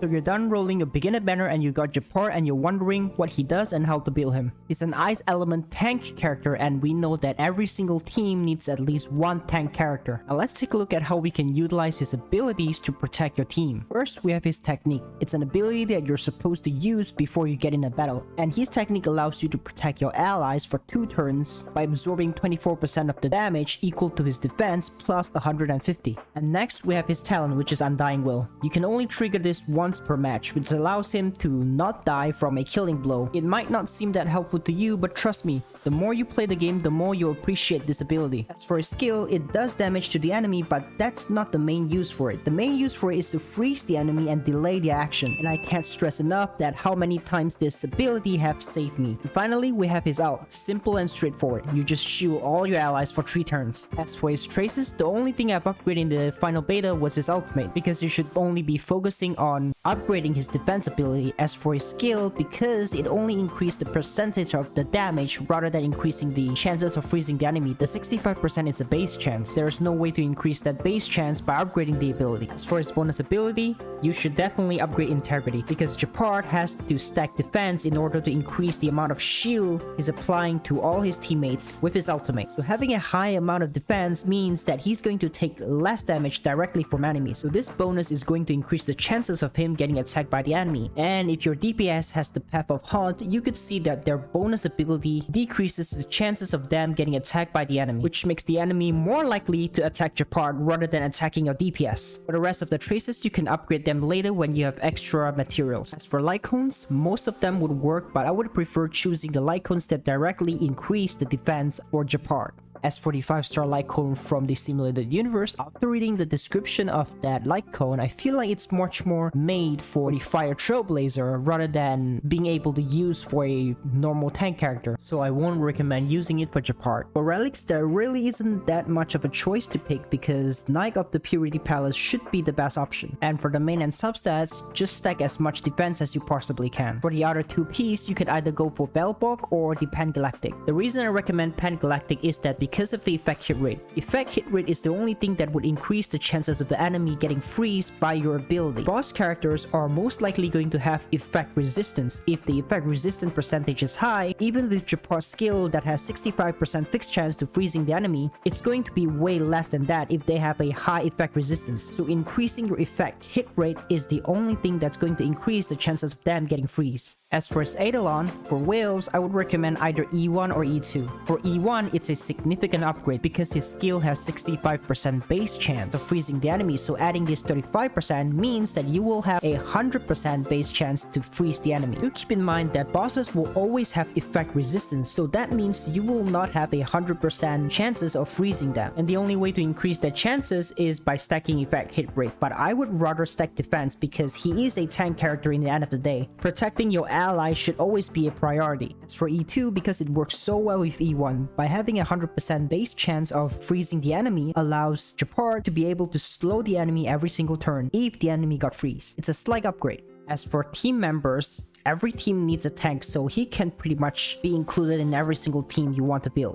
So you're done rolling your beginner banner and you got GEPARD and you're wondering what he does and how to build him. He's an ice element tank character, and we know that every single team needs at least one tank character. Now let's take a look at how we can utilize his abilities to protect your team. First, we have his technique. It's an ability that you're supposed to use before you get in a battle, and his technique allows you to protect your allies for 2 turns by absorbing 24% of the damage equal to his defense plus 150. And next, we have his talent, which is Undying Will. You can only trigger this once per match, which allows him to not die from a killing blow. It might not seem that helpful to you, but trust me, the more you play the game, the more you'll appreciate this ability. As for his skill, it does damage to the enemy, but that's not the main use for it. The main use for it is to freeze the enemy and delay the action, and I can't stress enough that how many times this ability have saved me. And finally, we have his ult. Simple and straightforward. You just shield all your allies for 3 turns. As for his traces, the only thing I've upgraded in the final beta was his ultimate, because you should only be focusing on upgrading his defense ability. As for his skill, because it only increased the percentage of the damage rather than increasing the chances of freezing the enemy. The 65% is a base chance. There is no way to increase that base chance by upgrading the ability. As for his bonus ability, you should definitely upgrade integrity, because GEPARD has to stack defense in order to increase the amount of shield he's applying to all his teammates with his ultimate. So having a high amount of defense means that he's going to take less damage directly from enemies. So this bonus is going to increase the chances of him getting attacked by the enemy. And if your DPS has the Path of Haunt, you could see that their bonus ability decreases the chances of them getting attacked by the enemy, which makes the enemy more likely to attack GEPARD rather than attacking your DPS. For the rest of the traces, you can upgrade them later when you have extra materials. As for Lightcones, most of them would work, but I would prefer choosing the Lightcones that directly increase the defense for GEPARD. As for the 5-star Lightcone from the simulated universe, after reading the description of that Lightcone, I feel like it's much more made for the Fire Trailblazer rather than being able to use for a normal tank character, so I won't recommend using it for GEPARD. For Relics, there really isn't that much of a choice to pick, because Knight of the Purity Palace should be the best option. And for the main and substats, just stack as much defense as you possibly can. For the other 2 pieces, you could either go for Bellbog or the Pan-Galactic. The reason I recommend Pan-Galactic is that because of the effect hit rate. Effect hit rate is the only thing that would increase the chances of the enemy getting freezed by your ability. Boss characters are most likely going to have effect resistance. If the effect resistance percentage is high, even with GEPARD skill that has 65% fixed chance to freezing the enemy, it's going to be way less than that if they have a high effect resistance. So increasing your effect hit rate is the only thing that's going to increase the chances of them getting freeze. As for its Eidolon, for whales, I would recommend either E1 or E2. For E1, it's a significant upgrade because his skill has 65% base chance of freezing the enemy, so adding this 35% means that you will have a 100% base chance to freeze the enemy. Do keep in mind that bosses will always have effect resistance, so that means you will not have a 100% chances of freezing them. And the only way to increase their chances is by stacking effect hit rate, but I would rather stack defense because he is a tank character in the end of the day. Protecting your allies should always be a priority. As for E2, because it works so well with E1, by having a 100% base chance of freezing the enemy allows GEPARD to be able to slow the enemy every single turn if the enemy got freeze. It's a slight upgrade. As for team members, every team needs a tank, so he can pretty much be included in every single team you want to build.